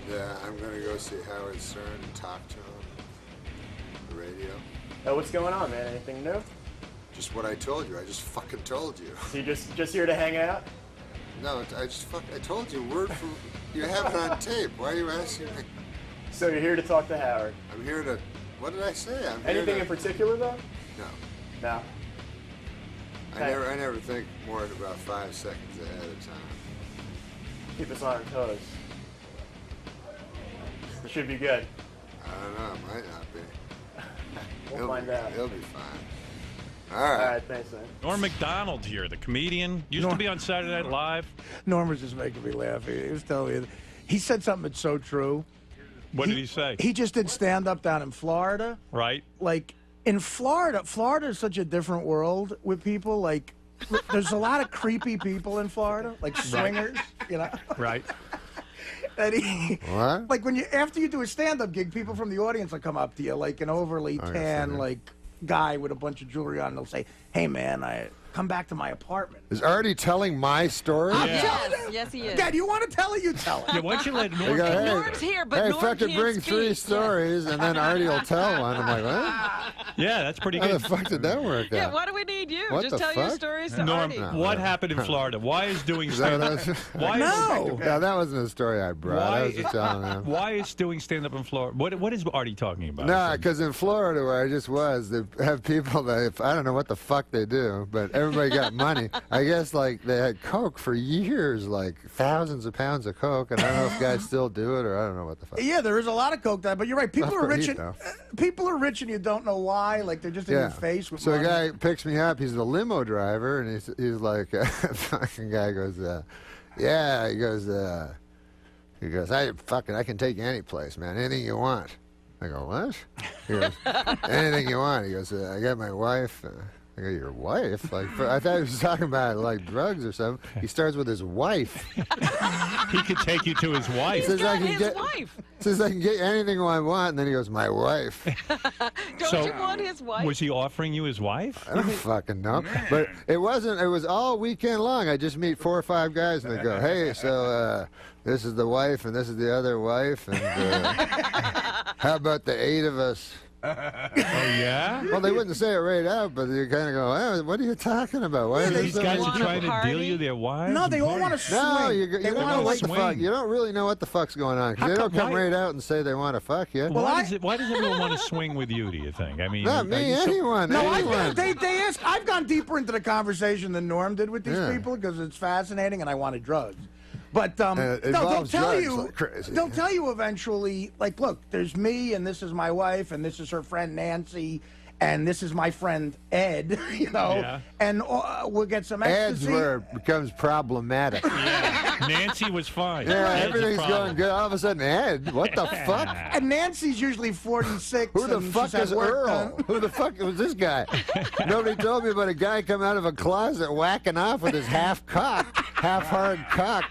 Yeah, I'm going to go see Howard Stern and talk to him on the radio. What's going on, man? Anything new? Just what I told you. I just fucking told you. So you just here to hang out? No, I told you word for... You have it on tape. Why are you asking me? So you're here to talk to Howard? I'm here to... What did I say? Anything in particular, though? No. No? I never think more than about 5 seconds ahead of time. Keep us on our toes. It should be good. I don't know. It might not be. We'll find out. He'll be fine. All right. All right, thanks, man. Norm Mcdonald here, the comedian. Used to be on Saturday Night Live. Norm was just making me laugh. He was telling me, he said something that's so true. What did he say? He just did stand-up down in Florida. Right. Like, in Florida is such a different world with people. Like, there's a lot of creepy people in Florida, like swingers, you know? Right. And What? like, after you do a stand-up gig, people from the audience will come up to you, like an overly tan, like, guy with a bunch of jewelry on, and they'll say, "Hey, man, come back to my apartment." Is Artie telling my story? Yes, he is. Dad, you want to tell it? You tell it. Yeah, why don't you let Norm... Norm's here, but hey, Norm fucking can't bring 3 speak. stories, and then Artie will tell one. I'm like, what? Yeah, that's pretty How good. the fuck did that work Yeah, out? why do we need you? What Just the tell your fuck? stories to Norm, Artie. what happened in Florida? Why is doing Is that stand-up... what Why No. Yeah, that wasn't a story I brought. I was just telling him. Why is doing stand-up in Florida? What is Artie talking about? No, because in Florida, where I just was, they have people that, I don't know what the fuck they do, but everybody got money. I guess, like, they had Coke for years, like thousands of pounds of Coke, and I don't know if guys still do it, or I don't know what the fuck. Yeah, there is a lot of coke there, but you're right. People Not are for rich. me, though. People are rich, and you don't know why. Like they're just in your face with So money. a guy picks me up. He's the limo driver, and he's like, fucking guy goes, yeah. He goes, I can take you any place, man. Anything you want. I go, what? He goes, anything you want. He goes, I got my wife. I go, your wife? Like, I thought he was talking about like drugs or something. He starts with his wife. He could take you to his wife. He's got his wife. Says I can get anything I want, and then he goes, my wife. Don't you want his wife? Was he offering you his wife? I don't fucking know. But it wasn't. It was all weekend long. I just meet 4 or 5 guys, and they go, hey, so this is the wife, and this is the other wife, and how about the 8 of us? Oh, yeah? Well, they wouldn't say it right out, but you kind of go, oh, what are you talking about? Why These guys are trying to deal you their wives? No, they all want to swing. No, you they don't want know to what the swing. fuck. You don't really know what the fuck's going on, because they don't come right out and say they want to fuck you. Why does everyone want to swing with you, do you think? I mean, Not me, anyone. No, anyone. they ask. I've gone deeper into the conversation than Norm did with these people because it's fascinating, and I wanted drugs. But no, they'll involves tell drugs you. like crazy. They'll tell you eventually. Like, look, there's me, and this is my wife, and this is her friend Nancy, and this is my friend Ed. You know, Yeah. and we'll get some Ed's ecstasy. where it becomes problematic. Yeah. Nancy was fine. Yeah, Ed's a everything's problem. going good. All of a sudden, Ed, what the fuck? And Nancy's usually 46. Who the and fuck she's had is work Earl? done. Who the fuck was this guy? Nobody told me about a guy coming out of a closet whacking off with his half-hard cock.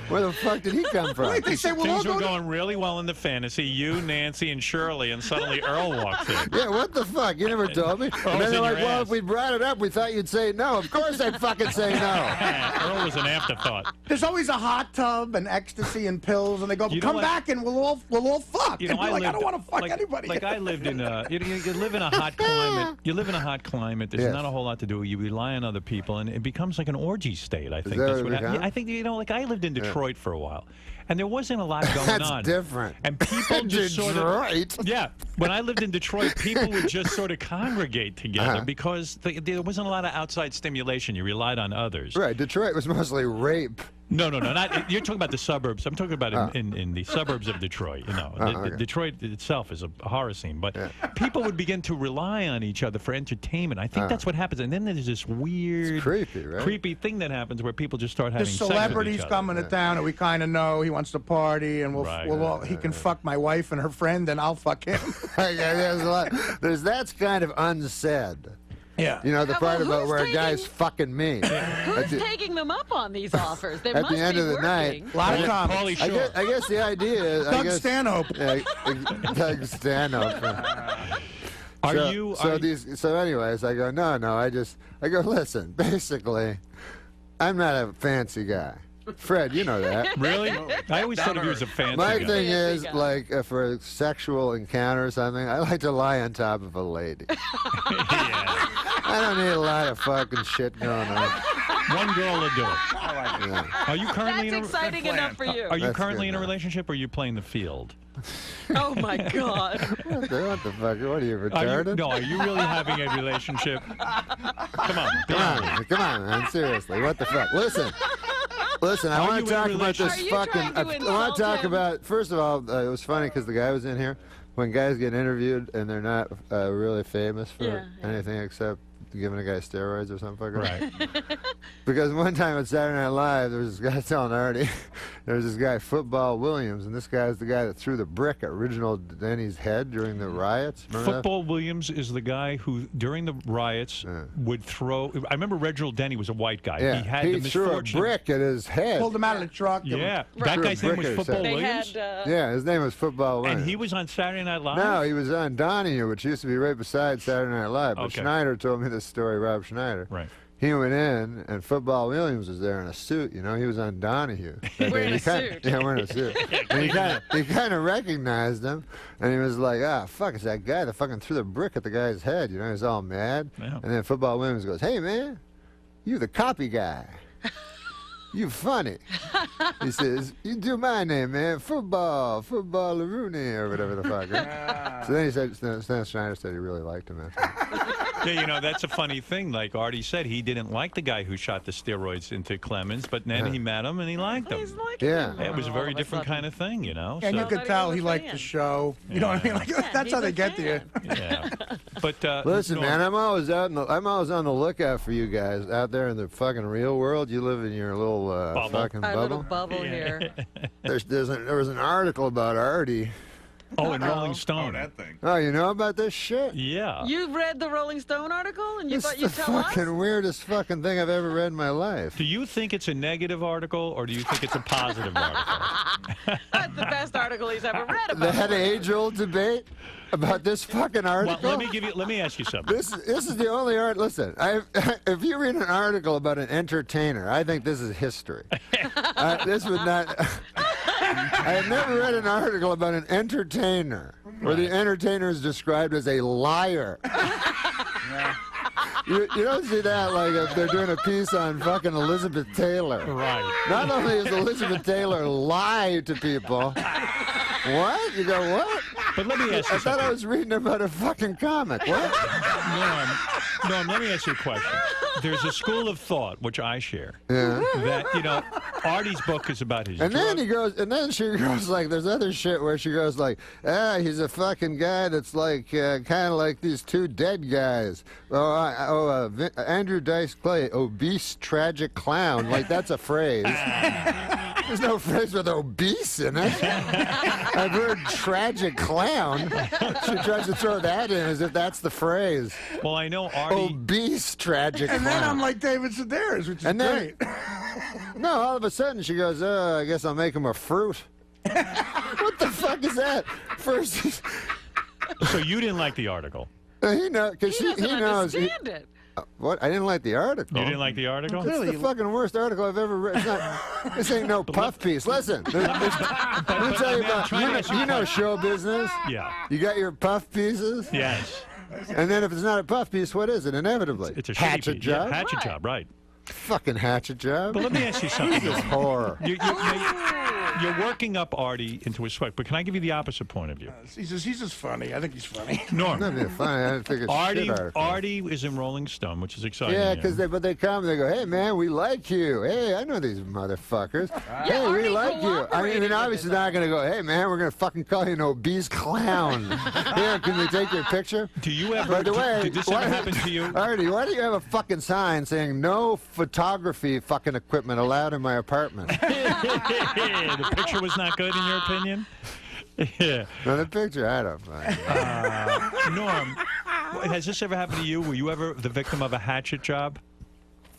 Where the fuck did he come from? Wait, they say, well, Things I'll were go going really well in the fantasy. You, Nancy, and Shirley, and suddenly Earl walks in. Yeah, what the fuck? You never told me. And then in they're like, your well, ass. if we brought it up, we thought you'd say no. Of course I'd fucking say no. Earl was an afterthought. There's always a hot tub and ecstasy and pills, and they go, You know come what? back and we'll all fuck. You know, And you're like, I lived- don't want to fuck like, anybody. Like I lived in you live in a hot climate. You live in a hot climate. There's Yes. not a whole lot to do. You rely on other people, and it becomes like an orgy state. I think that that's what what it happened. becomes? I think like I lived in Detroit for a while, and there wasn't a lot going That's on. different. And people just sort of Detroit? yeah. When I lived in Detroit, people would just sort of congregate together because there wasn't a lot of outside stimulation. You relied on others. Right, Detroit was mostly rape. No, not you're talking about the suburbs. I'm talking about in the suburbs of Detroit. You know, okay. Detroit itself is a horror scene, but people would begin to rely on each other for entertainment. I think that's what happens, and then there's this weird, creepy, right? creepy thing that happens where people just start having the sex with each celebrity's other. coming to town, and we kind of know he wants to party, and he can fuck my wife and her friend, and I'll fuck him. There's a lot. That's kind of unsaid. Yeah. You know, the part well, about who's where a taking- guy's fucking me. Who's taking them up on these offers? They At must the end be of the night, working. A lot of Pauly comics. Shore. I guess the idea is... Doug Stanhope. Doug Stanhope. So anyways, I go, no, I go, listen, basically, I'm not a fancy guy. Fred, you know that. Really? I always thought of you as a fancy My guy. thing Fancy is, guy. like, for a sexual encounter or something, I like to lie on top of a lady. Yeah. I don't need a lot of fucking shit going on. One girl will do it. Yeah. Are you currently That's in a exciting enough for you. Are you That's currently good in a enough. relationship or are you playing the field? Oh my God. What the fuck? What are you, Are you, retarded? no, are you really having a relationship? Come on. Be honest. Come on, man. Seriously, what the fuck? Listen, I Are want you to in a talk about this relationship? Are you fucking. trying to I want insult to talk him? about. First of all, it was funny because the guy was in here. When guys get interviewed and they're not really famous for Yeah. anything except giving a guy steroids or something. Right. Because one time on Saturday Night Live, there was this guy telling Artie, there was this guy, Football Williams, and this guy is the guy that threw the brick at Original Denny's head during the riots. Remember that? Football Williams is the guy who, during the riots, would throw. I remember Reginald Denny was a white guy. Yeah, He had the threw a misfortune. brick at his head. Pulled him out of the truck. Yeah, Right. that Threw a guy's name brick was at his Football head. They Williams. had. Yeah, his name was Football Williams. And he was on Saturday Night Live. No, he was on Donahue, which used to be right beside Saturday Night Live. But Okay. Schneider told me this story, Rob Schneider. Right. He went in, and Football Williams was there in a suit. You know, he was on Donahue. Wearing a He kinda- suit. Yeah, wearing a suit. And he kind of recognized him, and he was like, "Ah, fuck, it's that guy that fucking threw the brick at the guy's head." You know, he's all mad. Yeah. And then Football Williams goes, "Hey, man, you the copy guy. You funny." He says, "You do my name, man. Football Rooney," or whatever the fuck. Right? So then he said, Stan Schneider said he really liked him. Yeah, you know, that's a funny thing. Like Artie said, he didn't like the guy who shot the steroids into Clemens, but then he met him and he liked He's him. like Yeah. him It was a all very of different sudden. kind of thing, you know. And so, you could Not tell even he a liked fan. the show. You know what I mean? Like, Yeah, that's how he's they a get to you. fan. yeah. But Listen, Norm, man, I'm always on the lookout for you guys out there in the fucking real world. You live in your little Bubble. fucking Our little bubble. bubble here. There was an article about Artie. Oh, in Rolling Stone. that thing. Oh, you know about this shit? Yeah. You read the Rolling Stone article and you It's thought the you'd tell us? fucking weirdest fucking thing I've ever read in my life. Do you think it's a negative article or do you think it's a positive article? That's the best article he's ever read They about. had an age-old debate about this fucking Well, article. let me ask you something. This is the only art. Listen, if you read an article about an entertainer, I think this is history. This would not. I have never read an article about an entertainer where the entertainer is described as a liar. You don't see that like if they're doing a piece on fucking Elizabeth Taylor. Right. Not only is Elizabeth Taylor lie to people. What? You go, what? But let me ask you I thought I something. was reading about a fucking comic. What? Norm, let me ask you a question. There's a school of thought, which I share, Yeah. that, you know, Artie's book is about his And then drug- he goes, and then she goes like, there's other shit where she goes like, he's a fucking guy that's like, kind of like these two dead guys. Andrew Dice Clay, obese, tragic clown. Like, that's a phrase. There's no phrase with obese in it. I've heard tragic clown. She tries to throw that in as if that's the phrase. Well, I know Artie. Obese, tragic And clown. then I'm like David Sedaris, which is And then- great. No, all of a sudden she goes, I guess I'll make him a fruit. What the fuck is that? First, So you didn't like the article. he knows, because He he doesn't knows. understand it. What? I didn't like the article. You didn't like the article? It's the fucking worst article I've ever read. It's not, this ain't no puff piece. Listen, let me tell you about. You know show business. Yeah. You got your puff pieces, Yes. and then if it's not a puff piece, what is it? Inevitably, It's a shitty hatchet piece. job. Yeah, hatchet Right. job, right. Fucking hatchet job. But let me ask you something. This horror. You're working up Artie into a sweat, but can I give you the opposite point of view? He's just funny. I think he's funny. Norm, Not being funny. I didn't think it's shit article. Artie is in Rolling Stone, which is exciting. Yeah, because they come and they go, hey, man, we like you. Hey, I know these motherfuckers. Hey, we Artie like you. I mean, cooperated with obviously it, not going to go, hey, man, we're going to fucking call you an obese clown. Here, can we take your picture? Do you ever? By the way, did this ever happen to you? Artie, why do you have a fucking sign saying no photography fucking equipment allowed in my apartment? The picture was not good, in your opinion. Yeah. No, the picture, I don't find. Norm, has this ever happened to you? Were you ever the victim of a hatchet job?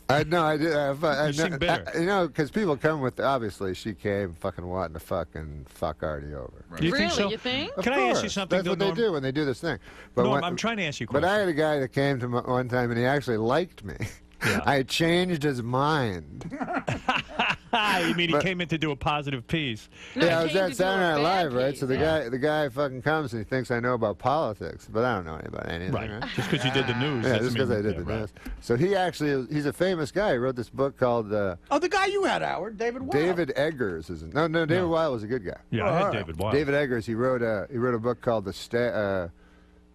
I know, I did. I seem bitter. you know, because people come with, obviously, she came fucking wanting to fucking fuck Artie over. Do you Really? think so? You think? Of Can I ask you course. something, That's what though, they do when they do this thing. But Norm, when- I'm trying to ask you a But question. I had a guy that came to me one time and he actually liked me. Yeah. I changed his mind. You mean he came in to do a positive piece? No, Yeah, I he was came at to do Saturday a Night bad Live, right? piece. So the guy fucking comes and he thinks I know about politics, but I don't know about anything. Right. Right? Just because you did the news. Yeah, doesn't just because mean- I did yeah, the right. news. So he's a famous guy. He wrote this book called Oh, the guy you had, Howard, David Weil. David Eggers. No, David Weil was a good guy. Yeah, I had David Weil. David Eggers. He wrote a book called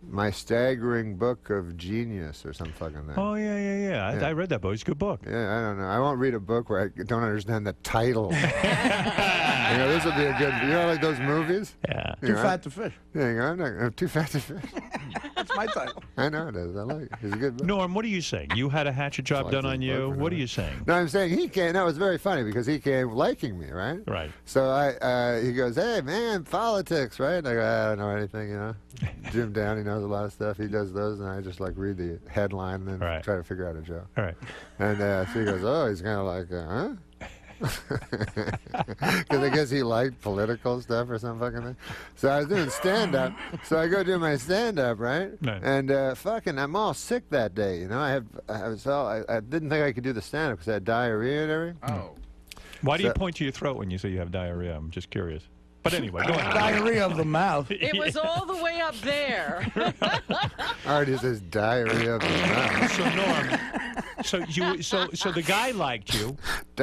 My Staggering Book of Genius or some fucking thing. Oh, yeah. I read that book. It's a good book. Yeah, I don't know. I won't read a book where I don't understand the title. This would be a good. Like those movies. Yeah. Too fat to fish. Yeah, I'm too fat to fish. That's my title. I know it is. I like it. It's a good book. Norm, what are you saying? You had a hatchet job like done this on book you. or What are not. you saying? No, I'm saying he came. No, it was very funny because he came liking me, right? Right. So he goes, "Hey man, politics, right?" And I go, "I don't know anything, Jim Downey knows a lot of stuff. He does those, and I just like read the headline and then try to figure out a joke. All right. And so he goes, "Oh, he's kind of like, huh?" Because I guess he liked political stuff or some fucking thing. So I was doing stand-up. So I go do my stand-up, right? Right. And I'm all sick that day. I didn't think I could do the stand-up because I had diarrhea and everything. Oh. Why do you point to your throat when you say you have diarrhea? I'm just curious. But anyway, go ahead. Diarrhea of the mouth. It was all the way up there. Already says diarrhea of the mouth. So Norm, so the guy liked you.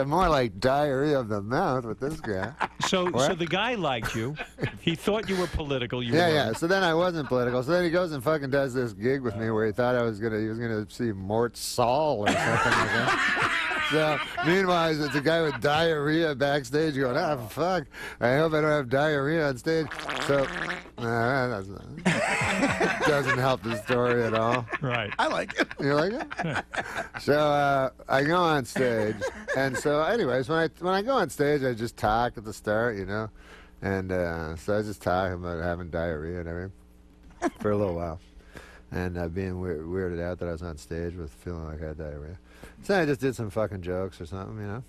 More like diarrhea of the mouth with this guy. So What? the guy liked you. He thought you were political. You Yeah, were. yeah. So then I wasn't political. So then he goes and fucking does this gig with me where he thought he was gonna see Mort Saul or something like that. So meanwhile, it's a guy with diarrhea backstage going, fuck, I hope I don't have diarrhea on stage. So that doesn't help the story at all. Right. I like it. You like it? So I go on stage, and so anyways, when I go on stage, I just talk at the start, and so I just talk about having diarrhea and everything for a little while, and being weirded out that I was on stage with feeling like I had diarrhea. So I just did some fucking jokes or something,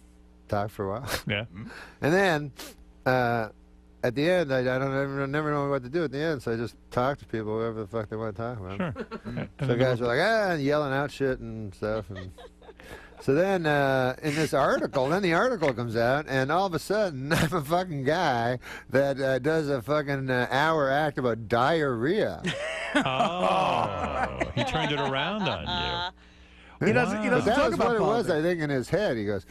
talked for a while, Yeah. and then at the end, I never know what to do at the end, so I just talk to people, whoever the fuck they want to talk about. Sure. So guys were like, and yelling out shit and stuff. And so then in this article, the article comes out, and all of a sudden, I'm a fucking guy that does a fucking hour act about diarrhea. Oh, he turned it around on you. He doesn't But that talk was about what it was, politics. I think, in his head. He goes,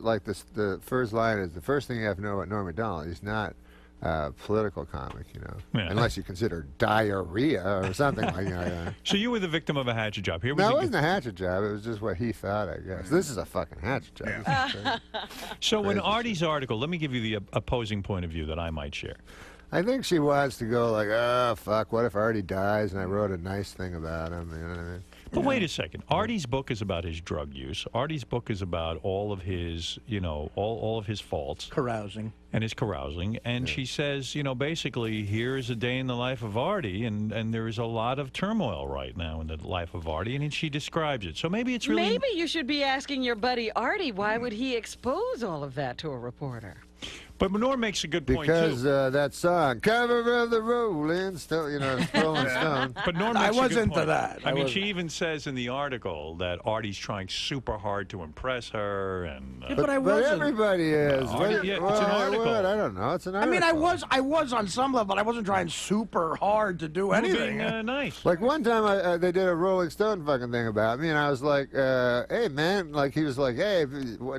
like this, the first line is, the first thing you have to know about Norm Mcdonald, he's not a political comic, Yeah. unless you consider diarrhea or something like that. So you were the victim of a hatchet job. Here was No, it a- wasn't a hatchet job. It was just what he thought, I guess. This is a fucking hatchet job. This is crazy. So in Crazy Artie's article, let me give you the opposing point of view that I might share. I think she wants to go like, oh, fuck, what if Artie dies and I wrote a nice thing about him? You know what I mean? But wait a second. Artie's book is about his drug use. Artie's book is about all of his, all of his faults Carousing. and his carousing. And she says, basically, here's a day in the life of Artie, and there is a lot of turmoil right now in the life of Artie, and she describes it. So maybe it's really... Maybe you should be asking your buddy Artie, why would he expose all of that to a reporter? But Norm makes a good point, Because too. that song, Cover of the Rolling Stone, Rolling Stone. But Norm I makes a good was into point. that. I I mean, was- she even says in the article that Artie's trying super hard to impress her, and But I But wasn't. everybody is. Artie- yeah, it's an article. What? I don't know. It's an I article. mean, I was on some level, but I wasn't trying super hard to do you were anything. being nice. Like one time they did a Rolling Stone fucking thing about me, and I was like, hey, man, like he was like, hey,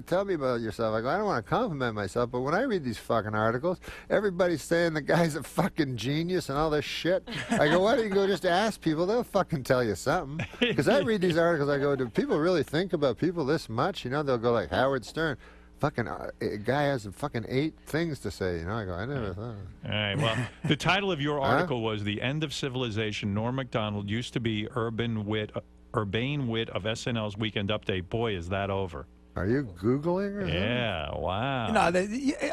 tell me about yourself. I go, I don't want to compliment myself, but when I read these fucking articles, everybody's saying the guy's a fucking genius and all this shit. I go, why don't you go just ask people? They'll fucking tell you something. Because I read these articles, I go, do people really think about people this much? They'll go like Howard Stern. Fucking a guy has fucking 8 things to say. I go, I never thought. All right. Well, the title of your article was "The End of Civilization." Norm Macdonald used to be urbane wit of SNL's Weekend Update. Boy, is that over. Are you Googling or something? Yeah. Wow. No, I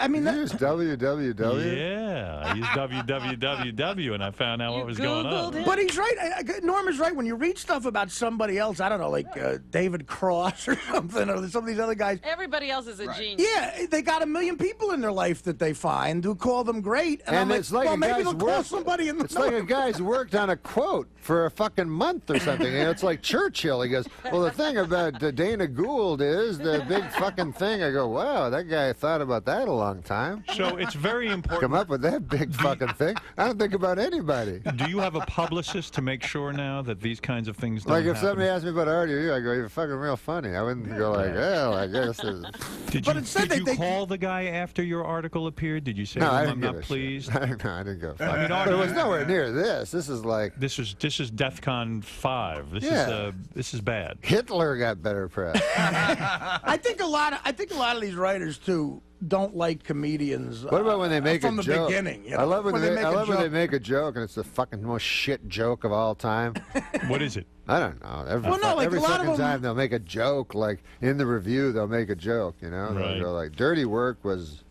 mean, Did you use www? Yeah, I used www and I found out what was going on. Googled it? but he's right. Norm is right. When you read stuff about somebody else, I don't know, like David Cross or something, or some of these other guys. Everybody else is a genius. Yeah, they got 1 million people in their life that they find who call them great, and I'm it's like well, a maybe guy's they'll call work- somebody in the. It's like a guy's worked on a quote for a fucking month or something. It's like Churchill. He goes, well, the thing about Dana Gould is that a big fucking thing. I go, wow, that guy thought about that a long time. So it's very important. Come up with that big fucking thing. I don't think about anybody. Do you have a publicist to make sure now that these kinds of things don't Like if happen? somebody asked me about Artie or you, I go, you're fucking real funny. I wouldn't go like, well, I guess. Did But you, instead did you they- call the guy after your article appeared? Did you say No, to I him, didn't I'm give not a pleased? shit. No, I didn't go. I mean, but it was nowhere near this. This is like This is DEFCON 5. This is bad. Hitler got better press. I think a lot of these writers too don't like comedians. What about when they make from a the joke? beginning? You know? I love when they, make I a love when they joke. make a joke and it's the fucking most shit joke of all time. What is it? I don't know. Every, Well, no, like, every a lot of fucking them- time they'll make a joke. Like in the review, they'll make a joke. You know, Right. they'll go like, "Dirty work was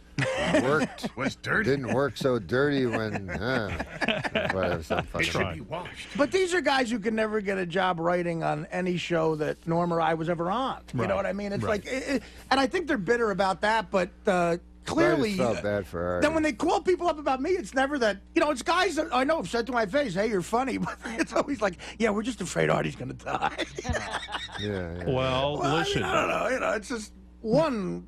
worked. Was dirty. Didn't work so dirty when whatever." Some It fucking should be washed. But these are guys who can never get a job writing on any show that Norm or I was ever on. You Right. know what I mean? It's Right. like, and I think they're bitter about that. But I clearly, just felt bad for Artie. then when they call people up about me, it's never that. You know, it's guys that I know have said to my face, "Hey, you're funny," but it's always like, "Yeah, we're just afraid Artie's going to die." yeah. Well, Well, listen. I don't know. You know, it's just one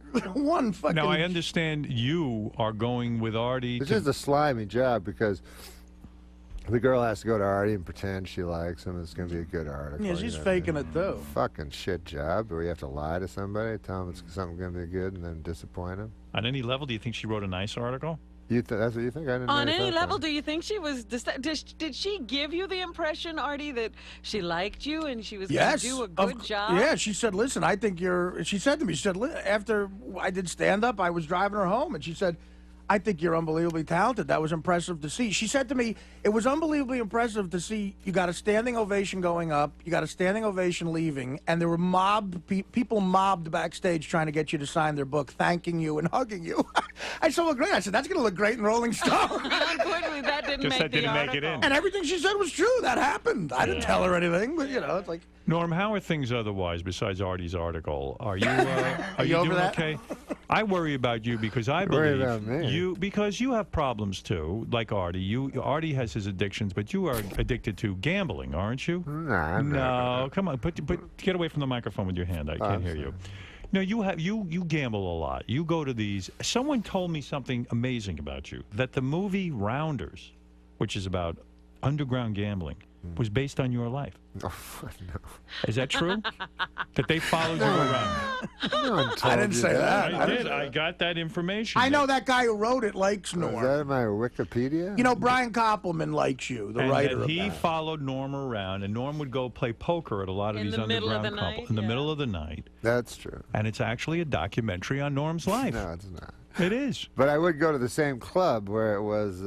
fucking. Now, I understand you are going with Artie. It's to- just a slimy job because the girl has to go to Artie and pretend she likes him. It's going to be a good article. Yeah, she's you know. faking it too. Fucking shit job where you have to lie to somebody, tell them it's something going to be good, and then disappoint them. On any level, do you think she wrote a nice article? That's what you think? I didn't. On really any think level, that. do you think she was? Did she give you the impression, Artie, that she liked you and she was going Yes, to do a of- good job? Yeah, she said, "Listen, I think you're." She said to me, "She said after I did stand up, I was driving her home, and she said, I think you're unbelievably talented. That was impressive to see." She said to me, "It was unbelievably impressive to see you got a standing ovation going up, you got a standing ovation leaving, and there were people mobbed backstage trying to get you to sign their book, thanking you and hugging you." I said, "Well, great." I said, "That's going to look great in Rolling Stone." Unfortunately, that didn't Just make that the didn't make article. it in. And everything she said was true. That happened. I didn't tell her anything, but you know, it's like. Norm, how are things otherwise besides Artie's article? Are you are you over doing that? okay? I worry about you because I Worry believe about me. because you have problems too, like Artie. Artie has his addictions, but you are addicted to gambling, aren't you? Nah, I'm not. No, come on, get away from the microphone with your hand. I can't hear you. No, you gamble a lot. You go to these. Someone told me something amazing about you, that the movie Rounders, which is about underground gambling, was based on your life. Oh, no. Is that true? That they followed you around? No one told I didn't you say that. I did. I got that information. I know that guy who wrote it likes Is Norm. that in my Wikipedia? You know, Brian Koppelman likes you, the And writer that of he that. followed Norm around, and Norm would go play poker at a lot of In these the middle of underground the couples night, in the yeah. middle of the night. That's true. And it's actually a documentary on Norm's life. No, it's not. It is. But I would go to the same club where it was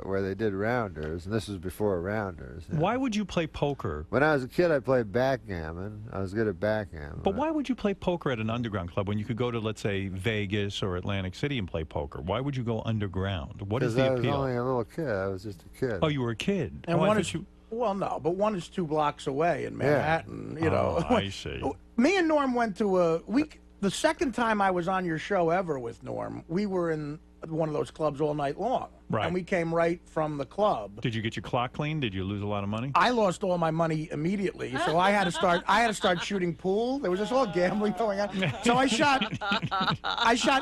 where they did Rounders, and this was before Rounders. yeah. Why would you play poker? When I was a kid, I played backgammon. I was good at backgammon. But why would you play poker at an underground club when you could go to, let's say, Vegas or Atlantic City and play poker? Why would you go underground? What is Because the I was appeal? only a little kid. I was just a kid. Oh, you were a kid. And oh, I one thought is, you... well, no, but one is 2 blocks away in Manhattan. You know, Oh, I see. Me and Norm went to a week. The second time I was on your show ever with Norm, we were in one of those clubs all night long. Right. And we came right from the club. Did you get your clock cleaned? Did you lose a lot of money? I lost all my money immediately, so I had to start. I had to start shooting pool. There was just all gambling going on. So I shot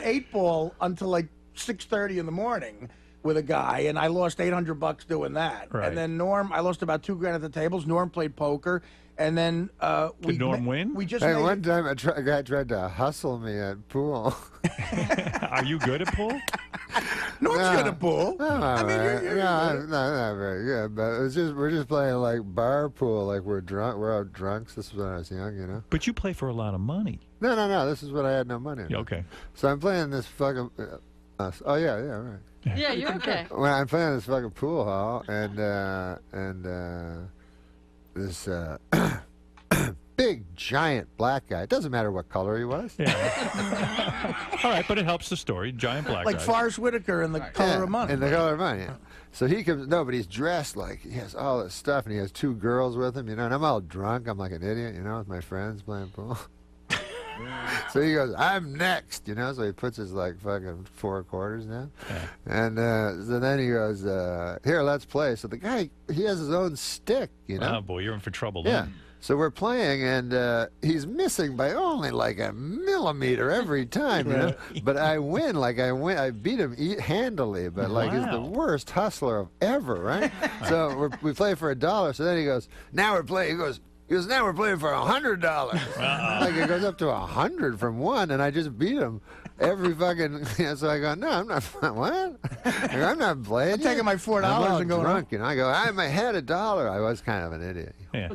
8-ball until like 6:30 in the morning with a guy, and I lost $800 doing that. Right. And then Norm, I lost about $2,000 at the tables. Norm played poker, and then Did Norm win? We just Hey, made one time a guy tried to hustle me at pool. Are you good at pool? Norm's No. good at pool. I'm all I mean, right. you're no, good. I'm not very good, but it's just we're just playing like bar pool, like we're drunk. We're all drunks. This was when I was young, you know. But you play for a lot of money. No. This is when I had no money. Yeah, okay. So I'm playing this fucking. Oh yeah, right. Yeah, you're okay. Well, I'm playing this fucking pool hall, and this big giant black guy. It doesn't matter what color he was. Yeah. All right, but it helps the story. Giant black Like guy. Forrest Whitaker in The Color of Money. In The Color of Money. Yeah. So he comes. No, but he's dressed like he has all this stuff, and he has 2 girls with him. You know, and I'm all drunk. I'm like an idiot. You know, with my friends playing pool. So he goes, "I'm next," you know. So he puts his like fucking 4 quarters down, and so then he goes, "Here, let's play." So the guy, he has his own stick, you know. Oh boy, you're in for trouble. Yeah. Then. So we're playing, and he's missing by only like a millimeter every time, you know. But I win, I beat him handily, but like he's the worst hustler of ever, right? So we play for $1. So then he goes, now we're playing. He goes, now we're playing for $100. Like it goes up to 100 from one, and I just beat him every fucking. So I go, no, I'm not. What? I'm not playing. I'm taking my $4 and going drunk, you know. I go, I'm ahead $1. I was kind of an idiot. Yeah.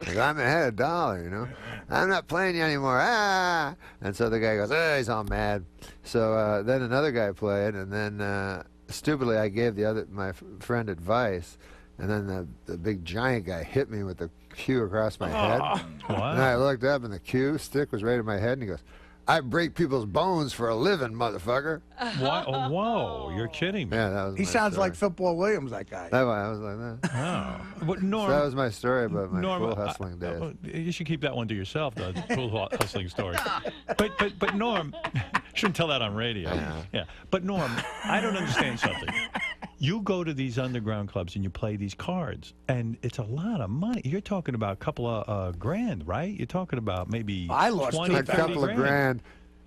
I go, I'm ahead $1, you know. I'm not playing you anymore. Ah! And so the guy goes, he's all mad. So then another guy played, and then stupidly I gave my friend advice, and then the big giant guy hit me with the cue across my head. What? And I looked up, and the cue stick was right in my head, and he goes, I break people's bones for a living, motherfucker. What? Oh, whoa, you're kidding me. Yeah, that was He my sounds story. like Football Williams, that guy. I was like that. Oh. But Norm, So that was my story about my Norm, cool hustling days. you should keep that one to yourself, the cool hustling story. But Norm, shouldn't tell that on radio. Yeah. But Norm, I don't understand something. You go to these underground clubs and you play these cards, and it's a lot of money. You're talking about a couple of grand, right? You're talking about maybe I lost 20, A 30 couple of grand.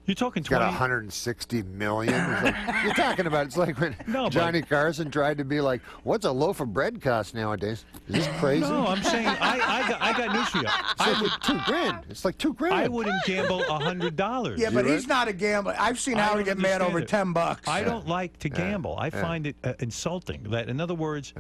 You're talking Got 20. 160 million. It's like, you're talking about. It's like when No, but- Johnny Carson tried to be like, "What's a loaf of bread cost nowadays? Is this crazy?" No, I'm saying I got news for you. It's like $2,000. It's like $2,000. I wouldn't gamble $100. Yeah, but You he's not a gambler. I've seen I Howard don't get mad over understand $10. I don't like to gamble. I find it insulting. That, in other words,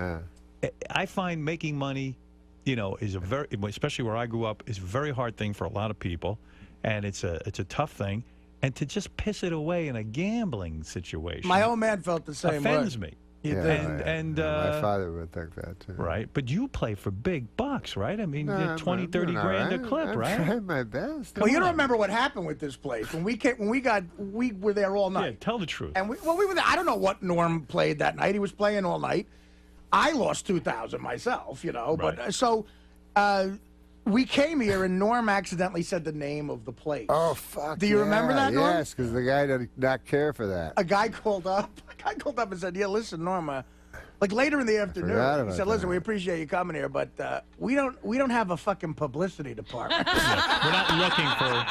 I find making money, you know, is a very, especially where I grew up, is a very hard thing for a lot of people, and it's a tough thing. And to just piss it away in a gambling situation, My old man felt the same way. offends me. You Yeah, did. And my father would think that too. right, but you play for big bucks, right? I mean, No, you're I'm 20, doing 30 all grand a right. clip, I'm right? trying my best. Well, you Come don't on. remember what happened with this place when we were there all Yeah, night. tell the truth. And we were there. I don't know what Norm played that night. He was playing all night. I lost 2,000 myself, you know. Right. But so we came here, and Norm accidentally said the name of the place. Oh fuck! Do you remember that, Norm? Yes, because the guy did not care for that. A guy called up. And said, "Yeah, listen, Norm." Like later in the afternoon, forgot he about said, "Listen, that. we appreciate you coming here, but we don't have a fucking publicity department." We're not looking for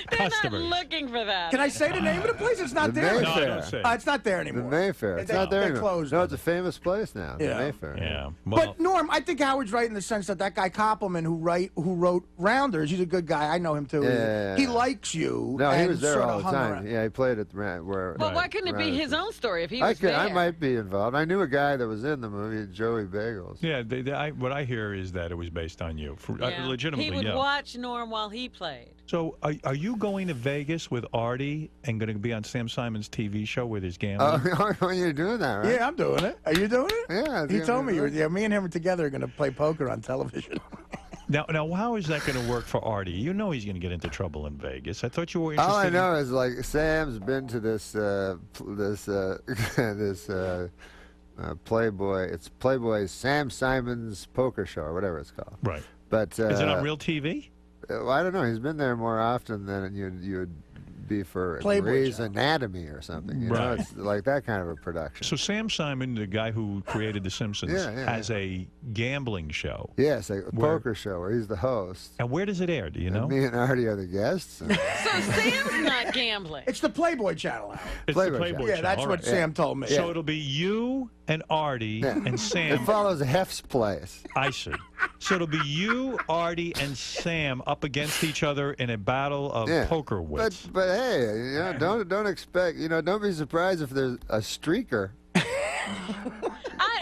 They're customers. not looking for that. Can I say the name of the place? It's not The there. No, Mayfair. don't say. It's not there The anymore. Mayfair. It's They- not there they're anymore. closed. No, it's a famous place now. Yeah. The Mayfair. Yeah. Well, But Norm, I think Howard's right in the sense that guy Koppelman, who wrote Rounders, he's a good guy. I know him too. Yeah. He likes you. No, he and was there sort all of the hung time. around. Yeah, he played at where. Well, why couldn't it be his own story if he was there? I might be involved. I knew a guy that was in the movie, Joey Bagels. yeah, what I hear is that it was based on you. Yeah. Legitimately, He would yeah. watch Norm while he played. So, are you going to Vegas with Artie and going to be on Sam Simon's TV show with his gambling? Oh, you're doing that, right? Yeah, I'm doing it. Are you doing it? Yeah, He yeah, told me. yeah. Me and him together are going to play poker on television. Now, how is that going to work for Artie? You know he's going to get into trouble in Vegas. I thought you were interested. All I in- know is like Sam's been to this Playboy. It's Playboy's Sam Simon's poker show or whatever it's called. Right. But Is it on real TV? well, I don't know. He's been there more often than you'd be for Playboy Grey's channel. Anatomy or something. You know, Right. it's like that kind of a production. So Sam Simon, the guy who created The Simpsons, Yeah, has a gambling show. Yes, a Where- poker show where he's the host. And where does it air? Do you know? And me and Artie are the guests. and- So Sam's not gambling. It's the Playboy channel, Howard. It's Playboy the Playboy channel. Yeah, channel. that's All what right. Sam told me. So it'll be you and Artie Yeah. and Sam. It follows Hef's place. I see. So it'll be you, Artie, and Sam up against each other in a battle of Yeah. poker wits. But hey, you know, don't expect, don't be surprised if there's a streaker.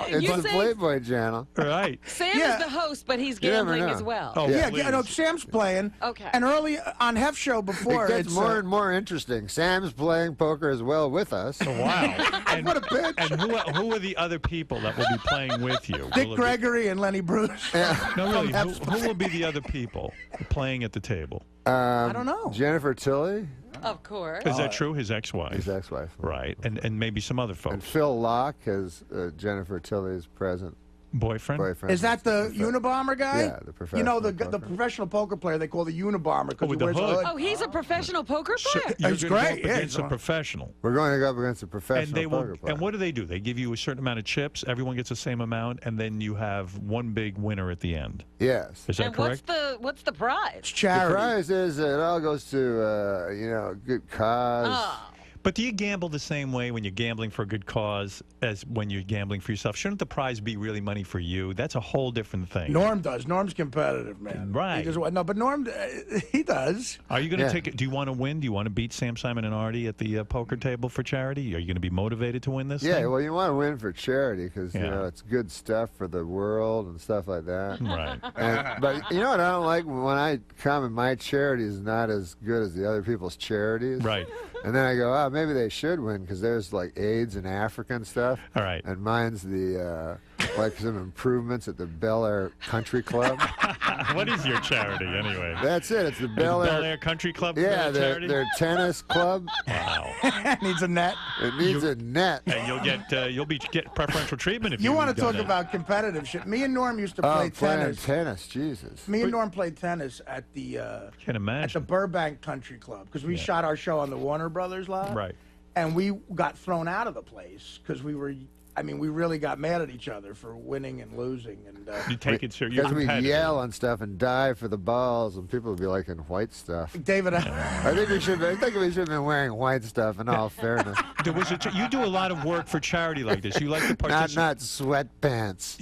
It's You the say Playboy channel. Right. Sam Yeah. is the host, but he's You never gambling know. as well. Oh, Yeah, please. no, Sam's playing. Okay. And early on Hef show before, It gets it's more and more interesting. Sam's playing poker as well with us. Wow. And, What a bitch. And who are the other people that will be playing with you? Dick Will it be- Gregory and Lenny Bruce. No, really. From Who will be the other people playing at the table? I don't know. Jennifer Tilly, Of course. Is that true? His ex-wife. his ex-wife. Right. And maybe some other And folks. Phil Locke is Jennifer Tilly's present Boyfriend? Is that the Unabomber guy? Yeah, the professional You know, the poker. professional poker player they call the Unabomber because Oh, with he the wears a hood. hood. Oh, he's a professional poker player? You're It's gonna go great, up yeah, against he's a on. professional. We're going to go up against a professional And they will. poker player. And what do? They give you a certain amount of chips. Everyone gets the same amount, and then you have one big winner at the end. Yes. Is that And correct? what's the prize? It's The charity. prize is it all goes to, good cause. Oh. But do you gamble the same way when you're gambling for a good cause as when you're gambling for yourself? Shouldn't the prize be really money for you? That's a whole different thing. Norm does. Norm's competitive, man. Right. He just, no, but Norm, he does. Are you going to Yeah. take it? Do you want to win? Do you want to beat Sam, Simon, and Artie at the poker table for charity? Are you going to be motivated to win this Yeah, thing? well, you want to win for charity because, Yeah. it's good stuff for the world and stuff like that. Right. But you know what I don't like? When I come and my charity is not as good as the other people's charities. Right. And then I go, oh, maybe they should win because there's like AIDS in Africa and stuff. All right. And mine's the, like some improvements at the Bel Air Country Club. What is your charity anyway? That's it. It's the Is Bel Bel Air. Air Country Club Yeah, charity? their tennis club. Wow. Needs a net. It needs a net. And you'll get preferential treatment if you You want to talk donate. about competitive shit. Me and Norm used to Oh, play playing tennis. tennis, Jesus. Me and Norm played tennis at the Can't at the imagine. Burbank Country Club because we shot our show on the Warner Brothers lot. Right. And we got thrown out of the place because we really got mad at each other for winning and losing. And You take it serious. You're Because we competitive. yell and stuff and dive for the balls, and people would be like in white stuff. David, I think we should have been wearing white stuff. In all fairness, You do a lot of work for charity like this. You like to not participate. sweatpants.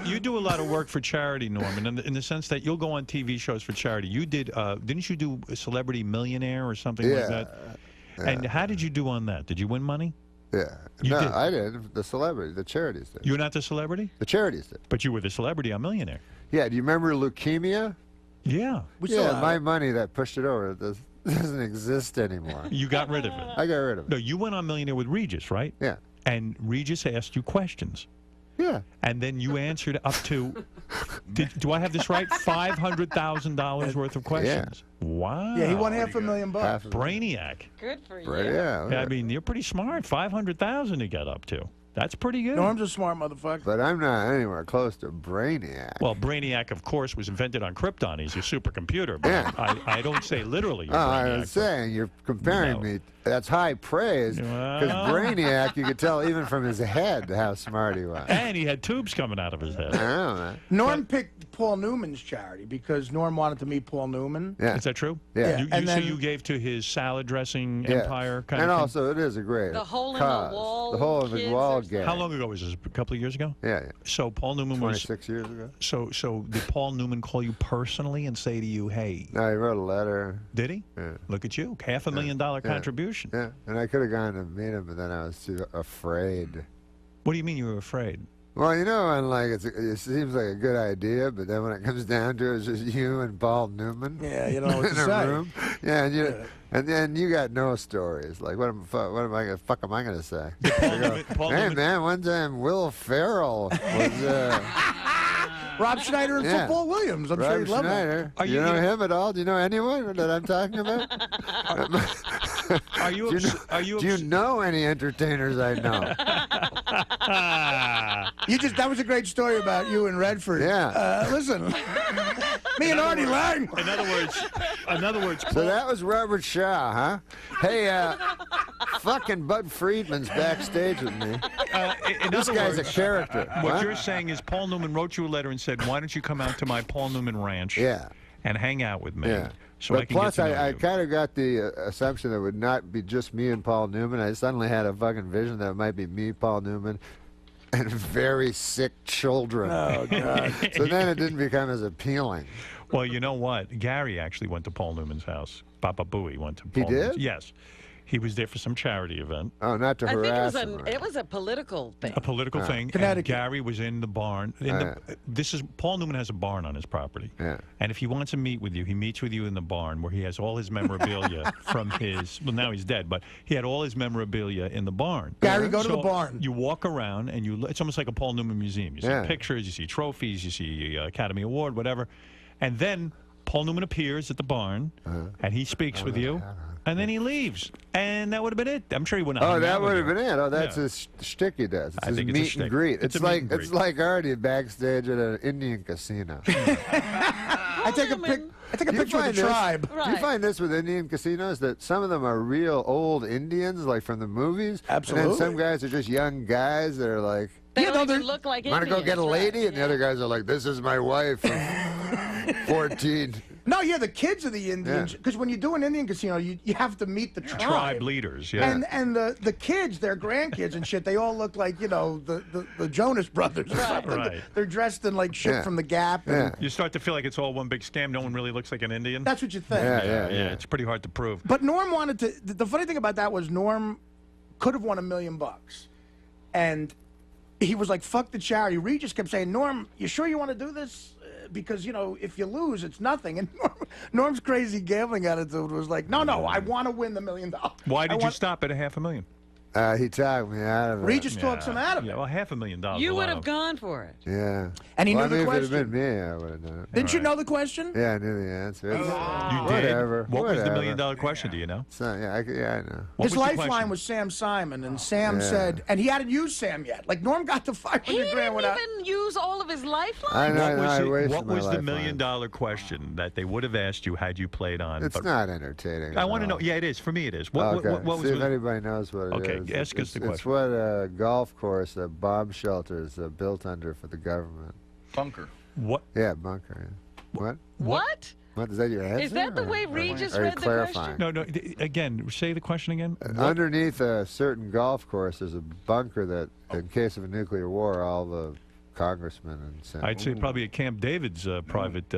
You do a lot of work for charity, Norman, in the sense that you'll go on TV shows for charity. You didn't you do a Celebrity Millionaire or something like that? And how did you do on that? Did you win money? Yeah, You no, did. I did. The celebrity, the charities did. You're not the celebrity, The charities did. but you were the celebrity on Millionaire. Yeah. Do you remember leukemia? Yeah. we still Yeah, have my it. money that pushed it over doesn't exist anymore. You got rid of it. I got rid of No, it. you went on Millionaire with Regis, right? Yeah. And Regis asked you questions. Yeah. And then you answered up to, do I have this right? $500,000 worth of questions. Wow. Yeah, he won $500,000 bucks. Half of it. Brainiac. Good for you. Right, yeah. Yeah, I mean, you're pretty smart. 500,000 you got up to. That's pretty good. Norm's a smart motherfucker. But I'm not anywhere close to Brainiac. Well, Brainiac, of course, was invented on Krypton. He's a supercomputer. But Yeah. I don't say literally. You're Oh, I Brainiac, was saying, you're comparing No. me. That's high praise. Because Well. Brainiac, you could tell even from his head how smart he was. And he had tubes coming out of his I head. don't know, man. Norm picked Paul Newman's charity because Norm wanted to meet Paul Newman. Yeah. Is that true? Yeah. You, And so then- you gave to his salad dressing Yes. empire kind and of thing? also, it is a great The hole in the cause. wall The hole in the kids wall or something? game. How long ago was this? A couple of years ago? Yeah, So Paul Newman was. 26 years ago. So did Paul Newman call you personally and say to you, "Hey"? No, he wrote a letter. Did he? Yeah. Look at you, $500,000 contribution. Yeah, and I could have gone to meet him, but then I was too afraid. What do you mean you were afraid? Well, and like it seems like a good idea, but then when it comes down to it, it's just you and Paul Newman. Yeah, you don't know what in to a say. room. Yeah, and then you got no stories. Like what am I gonna say? I go, Paul hey Newman- man, one time Will Ferrell was Rob Schneider and Yeah. Football Williams. I'm sure Rob you'd love him. Schneider. Are You you know gonna- him at all? Do you know anyone that I'm talking about? Are you? Do you know, Are you? do you know any entertainers I know? That was a great story about you and Redford. Yeah. Listen, me and Artie Lang. In other words, So that was Robert Shaw, huh? Hey, fucking Bud Friedman's backstage with me. in This other guy's a words, character. what What? you're saying is Paul Newman wrote you a letter and said, "Why don't you come out to my Paul Newman ranch Yeah. and hang out with me?" Yeah. So I But can plus, get to know I you. kind of got the assumption that it would not be just me and Paul Newman. I suddenly had a fucking vision that it might be me, Paul Newman, and very sick children. Oh God. So then it didn't become as appealing. Well, you know what? Gary actually went to Paul Newman's house. Papa Booey went to He Paul did? Newman's. Yes. He was there for some charity event, Oh, not to I think harass him. it was a political thing. a political thing. And Connecticut. Gary was in the barn. Paul Newman has a barn on his property. Yeah. And if he wants to meet with you, he meets with you in the barn where he has all his memorabilia from his, well, now he's dead, but he had all his memorabilia in the barn. Gary, go to So the barn. You walk around and it's almost like a Paul Newman museum. You see Yeah. pictures, you see trophies, you see Academy Award, whatever. And then Paul Newman appears at the barn, and he speaks with you, and then he leaves. And that would have been it. I'm sure he wouldn't have. Oh, hung out that with would have you. been it. Oh, that's Yeah. his shtick he does. It's I his think it's a meet shtick. and greet. It's It's a meet like and it's greet. like Artie backstage at an Indian casino. I take a You picture of find the this- tribe. Do you Right. find this with Indian casinos that some of them are real old Indians, like from the movies? Absolutely. And then some guys are just young guys that are like, They Yeah, don't no, even they're- look like want to go get a Indians, lady? right, And the other guys are like, this is my wife from 14. No, yeah, the kids of the Indians. Yeah. Because when you do an Indian casino, you have to meet the Tribe leaders, yeah. And the kids, their grandkids and shit, they all look like, you know, the Jonas Brothers or something. Right. They're dressed in like shit Yeah. from the Gap. And Yeah. You start to feel like it's all one big scam. No one really looks like an Indian. That's what you think. Yeah. It's pretty hard to prove. But Norm wanted to. The funny thing about that was Norm could have won $1 million, and he was like, "Fuck the charity." Regis kept saying, "Norm, you sure you want to do this? Because you know, if you lose, it's nothing." And Norm's crazy gambling attitude was like, "No, I want to win the $1 million." Why did you stop at a $500,000? He talked me out of it. Regis talks him out of Yeah, it. well, $500,000. You a would lot have of- gone for it. Yeah. And he well, knew the I mean, if it question. had been me, I would have done it. Didn't you know the question? Yeah, I knew the answer. It's, You did. Whatever. What was the $1 whatever. million question? Do you know? It's not, yeah, I know. What His was the lifeline question? was Sam Simon, and Sam Yeah. said, and he hadn't used Sam yet. Like Norm got the 500 He grand didn't without. even use all of his I lifeline. know, What was, I it- wasted what my was the $1 lifeline. million question that they would have asked you had you played on? It's but not entertaining. I at want to know. all. Yeah, it is. For me, it is. What, Okay. what was See if the- anybody knows what it is. Okay, ask us the It's question. what a golf course, a bomb shelter is built under for the government. Bunker. what? Yeah, bunker. Yeah. What? What? What is that your answer? Is that the or- way or- Regis are you read the clarifying? question? No. Again, say the question again. Underneath a certain golf course, there's a bunker that, in case of a nuclear war, all the congressmen and senators. I'd say probably at Camp David's private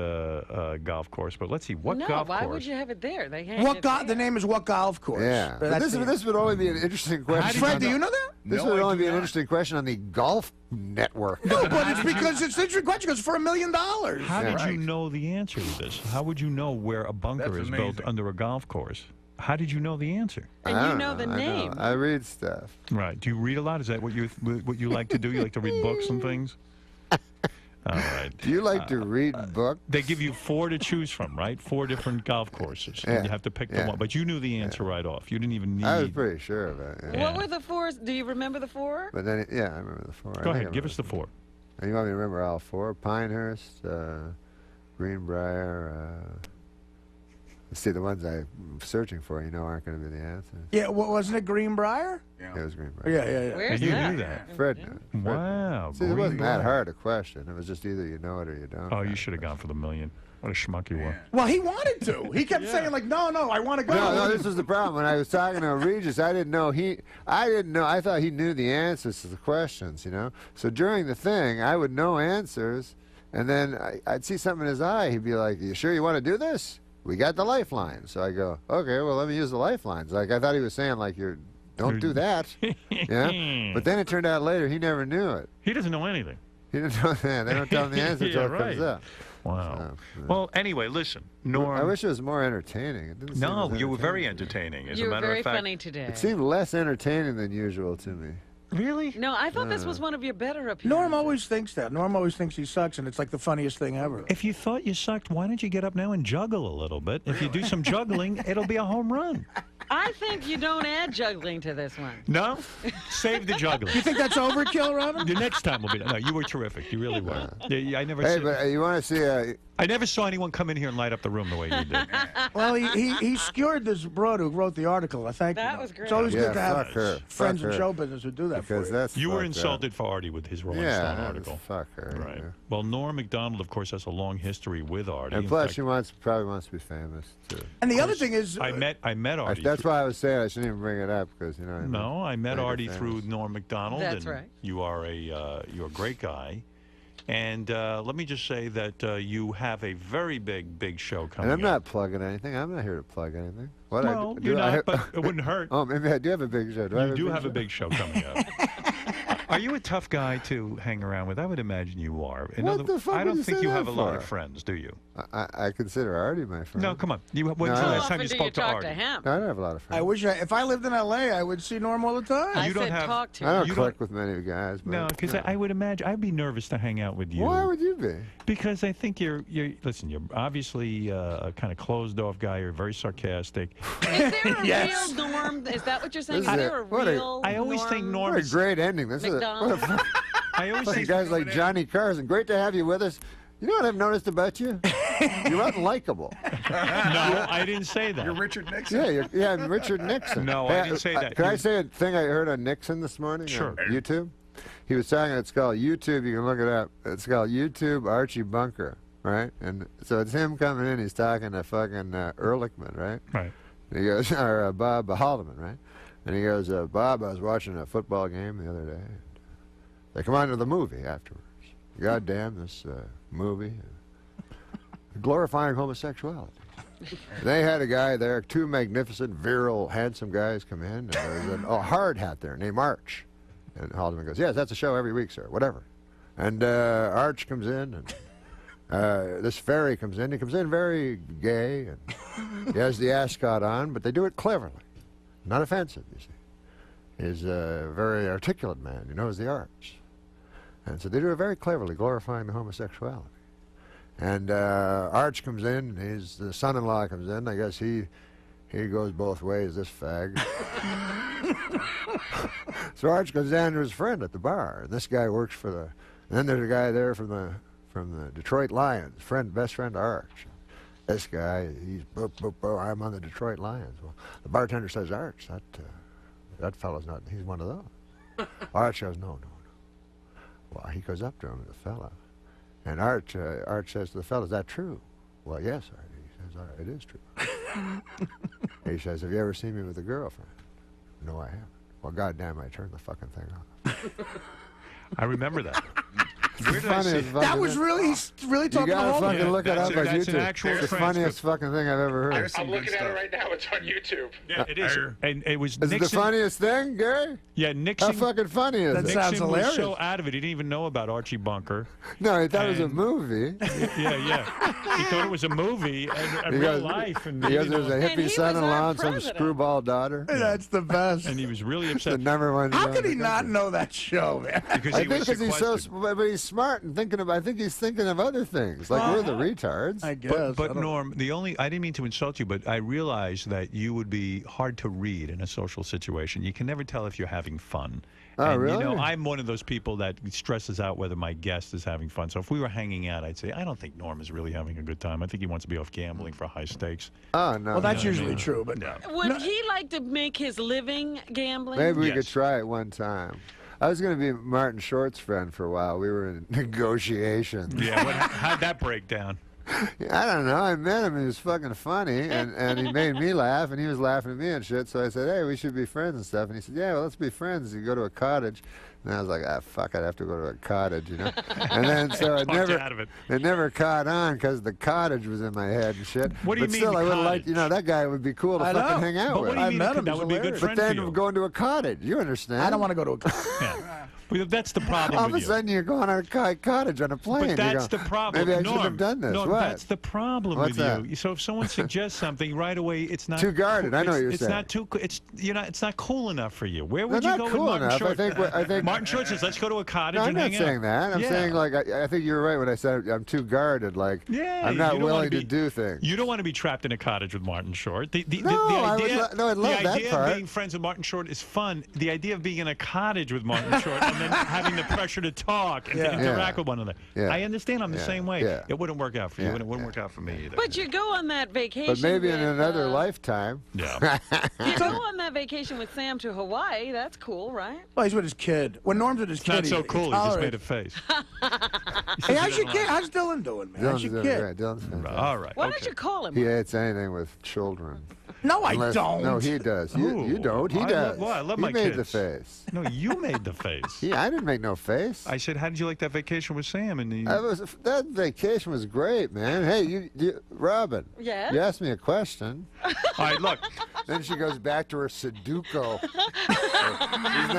golf course. But let's see. What No, golf why course? would you have it there? They had What it go- there. the name is what golf course? Yeah, but that's this would only be an interesting question. Fred, on do the- you know that? This No, would I only do be an not. interesting question on the golf network. No, but it's because it's an interesting question because for $1 million. How did you Right. know the answer to this? How would you know where a bunker That's is built amazing. under a golf course? How did you know the answer? And I you don't know the I name. I read stuff. Right. Do you read a lot? Is that what you like to do? You like to read books and things? All right. Do you like to read books? They give you 4 to choose from, right? 4 different golf courses. And Yeah. you have to pick the Yeah. one. But you knew the answer right off. You didn't even need. I was pretty sure of it. Yeah. What were the fours? Do you remember the four? But then, yeah, I remember the 4. Go ahead. Give us the 4. You want me to remember all 4? Pinehurst, Greenbrier. Let's see, the ones I'm searching for, aren't going to be the answers. Yeah, wasn't it Greenbrier? It was Greenbrier. Yeah. Where's And you that? knew that. Fred knew. Fred knew. Wow. See, it wasn't that Greenbrier. hard a question. It was just either you know it or you don't. Oh, you should have gone for the $1 million. What a schmuck you were. Well, he wanted to. He kept saying like, no, I want to go. No, this was the problem. When I was talking to Regis, I didn't know. I thought he knew the answers to the questions, So during the thing, I would know answers, and then I'd see something in his eye. He'd be like, "You sure you want to do this? We got the lifeline." So I go, "Okay, well, let me use the lifelines." Like I thought he was saying, like don't do that. Yeah. But then it turned out later he never knew it. He doesn't know anything. He didn't know that. They don't tell him the answer until Yeah, it comes right. up. Wow. So, yeah. Well, anyway, listen, Norm. I wish it was more entertaining. It didn't seem No, as you were very entertaining. entertaining. As You a were matter very of fact. funny today. It seemed less entertaining than usual to me. Really? No, I thought this was one of your better appearances. Norm always thinks that. Norm always thinks he sucks, and it's like the funniest thing ever. If you thought you sucked, why don't you get up now and juggle a little bit? If you do some juggling, it'll be a home run. I think you don't add juggling to this one. No? Save the juggling. You think that's overkill, Robin? The next time will be. No, you were terrific. You really were. Yeah, I never. Hey, said- but you want to see I never saw anyone come in here and light up the room the way you did. Well, he skewered this broad who wrote the article. I thank you. That was great. It's always Yeah, good to have fuck her. friends Fuck in her. show business who do that because for you. that's You were fucked insulted for Artie with his up. Rolling Yeah, Stone that article. was fuck her. Right. yeah. Well, Norm Mcdonald, of course, has a long history with Artie. And In plus, fact, she probably wants to be famous too. And the other thing is, I met Artie. That's why I was saying I shouldn't even bring it up because No, I met Make her Artie famous. through Norm Mcdonald. That's and right. You are you're a great guy, and let me just say that you have a very big show coming. And I'm up. not plugging anything. I'm not here to plug anything. What Well, do you're I not, but it wouldn't hurt. Oh, maybe I do have a big show. Do I You do big have a show? big show coming up. Are you a tough guy to hang around with? I would imagine you are. What the fuck I would don't you think say you that have a lot for? of friends, do you? I consider Artie my friend. No, come on. When's the No. How last time often you do spoke you to talk Artie? to him? I don't have a lot of friends. I wish if I lived in L.A., I would see Norm all the time. I You don't said have- talk to I him. don't You click with many guys. But, No, because I would imagine I'd be nervous to hang out with you. Why would you be? Because I think you're listen, you're obviously a kind of closed-off guy. You're very sarcastic. Is there a Yes. real Norm? Is that what you're saying? This Is is there it. a What a- real I always think Norm What a is. great ending. This McDonald? is a, I always fucking think guys like Johnny Carson. Great to have you with us. You know what I've noticed about you? You're unlikable. no, I didn't say that. You're Richard Nixon. Yeah, I'm Richard Nixon. No, I didn't say that. Can I You- say a thing I heard on Nixon this morning? Sure. On YouTube? He was talking, it's called YouTube, you can look it up. It's called YouTube Archie Bunker, right? And so it's him coming in, he's talking to fucking Ehrlichman, right? Right. And he goes, or Bob Haldeman, right? And he goes, Bob, I was watching a football game the other day. They come on to the movie afterwards. God damn this movie. Glorifying homosexuality. They had a guy there, two magnificent, virile, handsome guys come in, and there's a hard hat there named Arch. And Haldeman goes, yes, that's a show every week, sir, whatever. And Arch comes in, and this fairy comes in. He comes in very gay, and he has the ascot on, but they do it cleverly. Not offensive, you see. He's a very articulate man. He knows the arts. And so they do it very cleverly, glorifying the homosexuality. And Arch comes in, the son-in-law comes in. I guess he goes both ways, this fag. So Arch goes down to his friend at the bar. And this guy works for and then there's a guy there from the Detroit Lions, best friend of Arch. This guy, he's, I'm on the Detroit Lions. Well, the bartender says, Arch, that fellow's not, he's one of those. Arch goes, no. Well, he goes up to him, the fella. And Arch says to the fellow, is that true? Well, yes, Art. He says, it is true. He says, have you ever seen me with a girlfriend? No, I haven't. Well, goddamn, I turned the fucking thing off. I remember that. Where did I see Funniest it? fucking That was thing. really You talking gotta about fucking Yeah, look it that's up a- on that's an YouTube. actual It's the transcript. funniest fucking thing I've ever heard. I'm looking at it right now. It's on YouTube. Yeah, it is. And it was Is it the Nixon. funniest thing, Gary? Yeah, How Nixon. fucking funny is That's it? sounds Nixon was hilarious. so out of it, he didn't even know about Archie Bunker. No, he thought it was a And- movie. Yeah. He thought it was a movie and He real goes, life. And, he you goes, there's know, a And he hippie was son-in-law our and some president. screwball daughter. That's the best. and he was really The upset number one. How show in could the he not country. know that show, man? because I he think was because he's so, sequestered. but he's smart and thinking of. I think he's thinking of other things. Like we're the retards. I guess. But I don't- Norm, I didn't mean to insult you, but I realized that you would be hard to read in a social situation. You can never tell if you're having fun. Oh, and, really? You know, I'm one of those people that stresses out whether my guest is having fun. So if we were hanging out, I'd say, I don't think Norm is really having a good time. I think he wants to be off gambling for high stakes. Oh no. well, that's no, usually no. true, but Would he like to make his living gambling? Maybe we Yes. could try it one time. I was going to be Martin Short's friend for a while. We were in negotiations. Yeah, how'd that break down? I don't know. I met him. He was fucking funny, and he made me laugh, and he was laughing at me and shit. So I said, hey, we should be friends and stuff. And he said, yeah, well, let's be friends. You go to a cottage. And I was like, fuck, I'd have to go to a cottage, you know. And then so it Talked you out of it. never caught on because the cottage was in my head and shit. What do you but mean still, the I would like, cottage? you know, that guy would be cool to I fucking know. hang out But with. what do you I mean met him. that He's would be a good hilarious. But friend for then you? going to a cottage, you understand? I don't want to go to a. Yeah. Well, that's the problem All of with a you. sudden, you're going on a cottage on a plane. But You that's go, the problem. Maybe I Norm, shouldn't have done this. Norm, What? that's the problem What's with you. that? So if someone suggests something right away, it's not Too guarded. I know what you're it's saying. not too. It's not cool enough for you. Where They're would you not go cool with Martin enough. Short? I think Martin Short says, "Let's go to a cottage No, I'm and not hang saying out." that. I'm Yeah. saying like I think you're right when I said I'm too guarded. Like Yeah, I'm you not don't wanna willing to be- do things. You don't want to be trapped in a cottage with Martin Short. The No, I would idea, no, I love the that idea part. of being friends with Martin Short is fun. The idea of being in a cottage with Martin Short and then having the pressure to talk and to Yeah. interact Yeah. with one another. Yeah. I understand. I'm the Yeah. same way. Yeah. It wouldn't work out for you, Yeah. and it wouldn't work out for me either. But you go on that vacation. But maybe in with, another lifetime. yeah. You go on that vacation with Sam to Hawaii. That's cool, right? Well, he's with his kid. When Norm's with his It's kid, not so cool. He just made a tolerates- face. Hey, how's your kid? How's Dylan doing, man? How's Dylan's your doing kid? great. Dylan's fantastic. All right. Why okay. don't you call him? He hates anything with children. No, I Unless- don't. No, he does. You Ooh, don't. He I does. Well, I love he my made kids. the face. No, you made the face. I didn't make no face. I said, how did you like that vacation with Sam? And That vacation was great, man. Hey, Robin. Yes? You asked me a question. all right, look. Then she goes back to her Sudoku. Isn't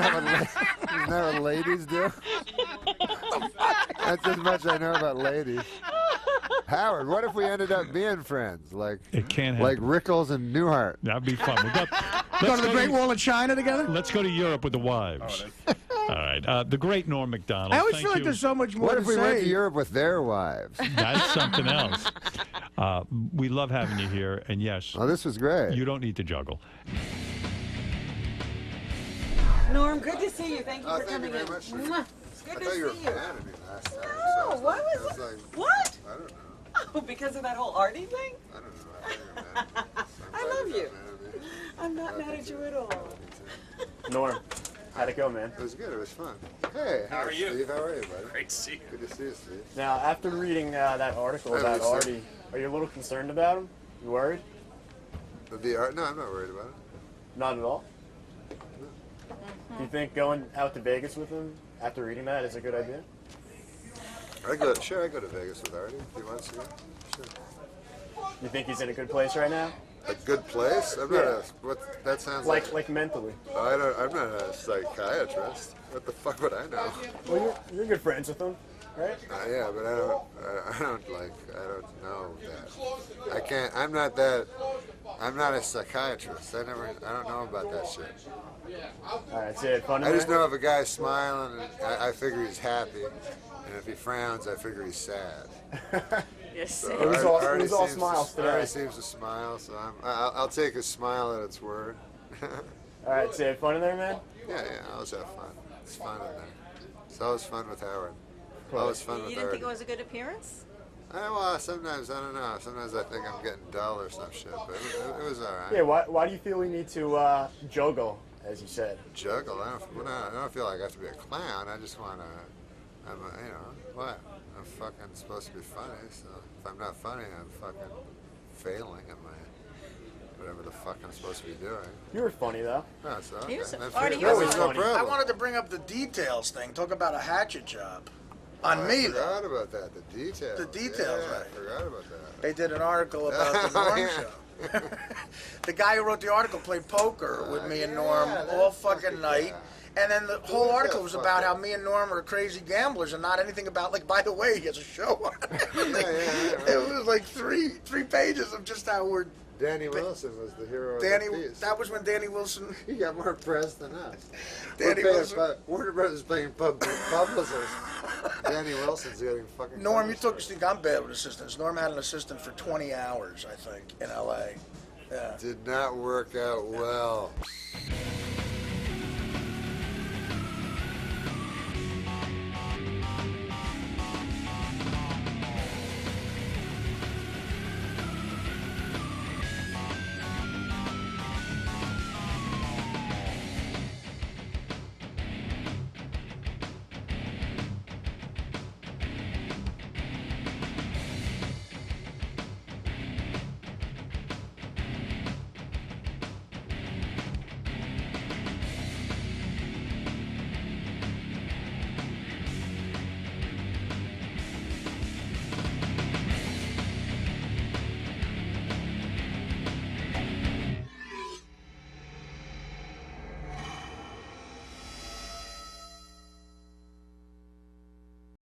that what ladies do? That's as much I know about ladies. Howard, what if we ended up being friends? Like, It can't like happen. Rickles and Newhart. That'd be fun. Go to the Great Wall of China together? Let's go to Europe with the wives. All right. The great Norm Macdonald. I always thank feel like you. there's so much more What to if we say. went to Europe with their wives? That's something else. We love having you here. And yes, Oh, this was great. you don't need to juggle. Norm, good to see you. Thank you for thank you coming very in. much. Mwah. Good I to thought you were see a you. fan of me last time. No, so what I was it? like, What? I don't know. Oh, because of that whole Artie thing? I don't know. I thought you were mad at me. I love you. Mad at me. I'm not mad at you at all. Norm, how'd it go, man? It was good. It was fun. Hey, How are you? Steve, how are you, buddy? Great to see you. Good to see you, Steve. Now, after reading that article Hey, about Lisa. Artie, are you a little concerned about him? You worried? The art? No, I'm not worried about it. Not at all? Do you think going out to Vegas with him after reading that is a good idea? I go to Vegas with Artie if he wants to go. Sure. You think he's in a good place right now? A good place? I'm not a. What? That sounds like. Like mentally? I'm not a psychiatrist. What the fuck would I know? Well, you're good friends with him, right? Yeah, but I don't know that. I can't. I'm not that. I'm not a psychiatrist. I don't know about that shit. All right, say it fun. I just know if a guy's smiling, I figure he's happy, and if he frowns, I figure he's sad. Yes, So It was all Artie smiles seems to, today. Artie seems to smile, so I'll take his smile at its word. All right, say it fun in there, man. Yeah, I always have fun. It's fun in there. It's always fun with Howard. Always fun with You didn't Howard. think it was a good appearance? Well, sometimes, I don't know. Sometimes I think I'm getting dull or some shit, but it was all right. Yeah, why do you feel we need to juggle, as you said? Juggle. I don't feel like I have to be a clown. I just want to, what? I'm fucking supposed to be funny, so if I'm not funny, I'm fucking failing at my, whatever the fuck I'm supposed to be doing. You were funny, though. No, so okay. He was- That's Artie, fair. he was That was no funny. problem. I wanted to bring up the details thing. Talk about a hatchet job. On me, I though. forgot about that. The details. The details, yeah, right. I forgot about that. They did an article about the Norm Yeah. show. The guy who wrote the article played poker with me and Norm Yeah, all that fucking night. And then the whole Who's article that was about fucker? how me and Norm are crazy gamblers and not anything about, like, by the way, he has a show on. It was like three pages of just how we're Danny Wilson was the hero of Danny. the piece. That was when Danny Wilson. He got more press than us. Danny Wilson. Warner Brothers paying publicists. Danny Wilson's getting fucking. Norm, you publicized. think I'm bad with assistants. Norm had an assistant for 20 hours, I think, in L.A. Yeah. Did not work out well.